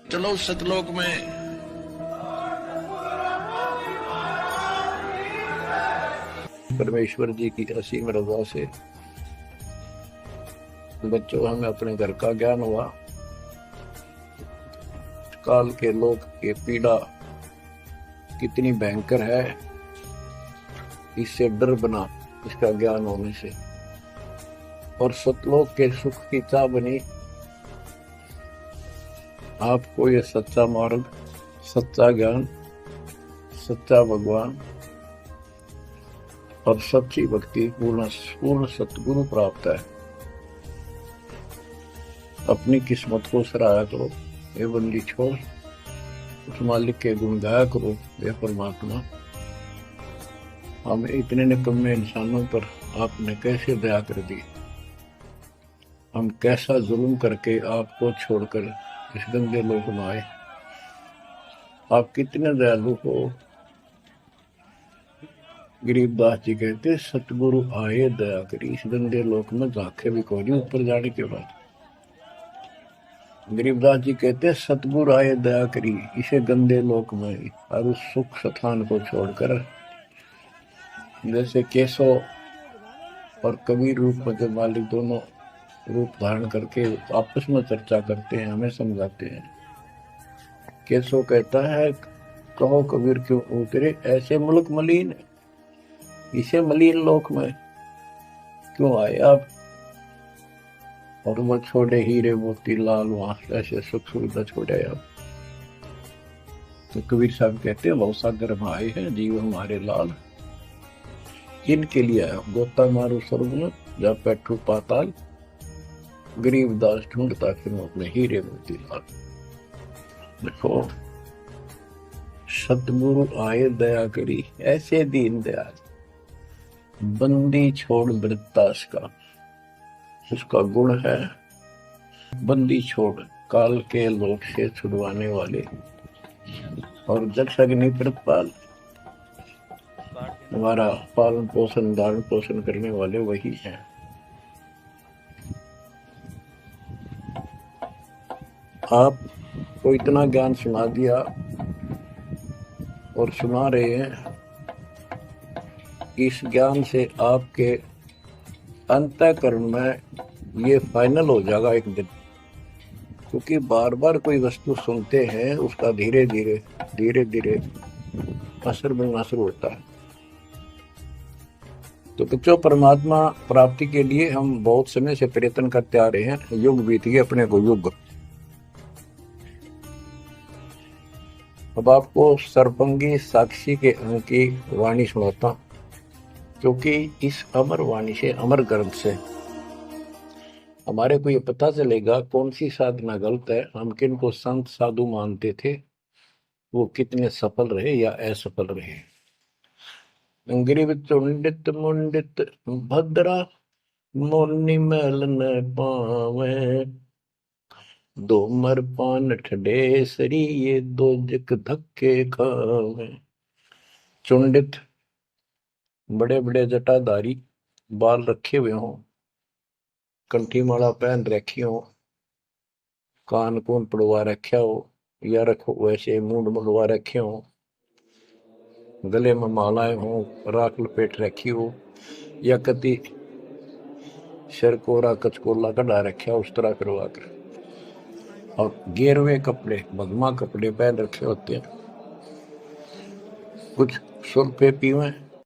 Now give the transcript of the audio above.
चलो सतलोक में परमेश्वर जी की असीम रजा से बच्चों हमें अपने घर का ज्ञान हुआ। काल के लोक के पीड़ा कितनी भयंकर है, इससे डर बना इसका ज्ञान होने से। और सतलोक के सुख की चाह बनी आपको ये सच्चा मार्ग, सच्चा ज्ञान, सच्चा भगवान और सच्ची भक्ति पूर्ण सतगुरु प्राप्त है। अपनी किस्मत को सराहा करो, ये बंदी छोड़, उस मालिक के गुण गाया करो। ये परमात्मा, हमें इतने निकम्मे इंसानों पर आपने कैसे दया कर दी। हम कैसा जुल्म करके आपको छोड़कर इस गंदे लोक में आए। आप कितने दयालु हो। गरीबदास जी कहते सतगुरु आए दया करी, इस गंदे लोक में झांके भी कोई नहीं ऊपर जाने के बाद। गरीबदास जी कहते सतगुरु आए दया करी इसे गंदे लोक में, और उस सुख स्थान को छोड़कर जैसे केशव और कबीर रूप में जो मालिक दोनों रूप धारण करके आपस में चर्चा करते हैं, हमें समझाते हैं। केशव कहता है कहो कबीर क्यों उतरे ऐसे मुल्क मलिन, इसे मलिन लोक में क्यों आए आप। और वो छोड़े हीरे मोती लाल वहां ऐसे सुख सुविधा छोड़े आप। तो कबीर साहब कहते हैं बहुत सागर में आए हैं जीव हमारे लाल, इनके लिए आया गोता मारू स्वर्ग में जा बैठू पाताल, गरीबदास ढूंढता फिर अपने हीरे मोती लाल। देखो सतगुरु आए दया करी ऐसे दीन दयाल, बंदी छोड़ वृत्तास का उसका गुण है। बंदी छोड़ काल के लोक से छुड़वाने वाले और जक्ष अग्नि प्रतिपाल, हमारा पालन पोषण धारण पोषण करने वाले वही हैं। आपको इतना ज्ञान सुना दिया और सुना रहे हैं। इस ज्ञान से आपके अंतःकरण में ये फाइनल हो जाएगा एक दिन, क्योंकि बार बार कोई वस्तु सुनते हैं उसका धीरे धीरे असर बनना शुरू होता है। तो बच्चों परमात्मा प्राप्ति के लिए हम बहुत समय से प्रयत्न करते आ रहे हैं। युग बीत गए अपने को युग। अब आपको सर्वंगी साक्षी के अंग की वाणी सुनाता हूं, क्योंकि इस अमर वाणी से, अमर ग्रंथ से हमारे को ये पता चलेगा कौन सी साधना गलत है, हम किन को संत साधु मानते थे, वो कितने सफल रहे या असफल रहे। ग्रीव चुंडित मुंडित भद्रा मोनि मैल न पावे, दोमर पान ठडे सरी ये दो जक धक्के खावे। चुंडित बड़े बड़े जटाधारी बाल रखे हुए हों, कंठी माला पहन रखी हो, कान कून पड़वा रखा हो, या रखो वैसे मूंड मंगवा रखे हो, गले में मालाएं हो, राख लपेट रखी हो, या कति सिर कोरा कचकोला कढ़ा रखा उस तरह करवा कर, और गेरवे कपड़े भगमा कपड़े पहन रखे होते हैं। कुछ सुर पे पीवे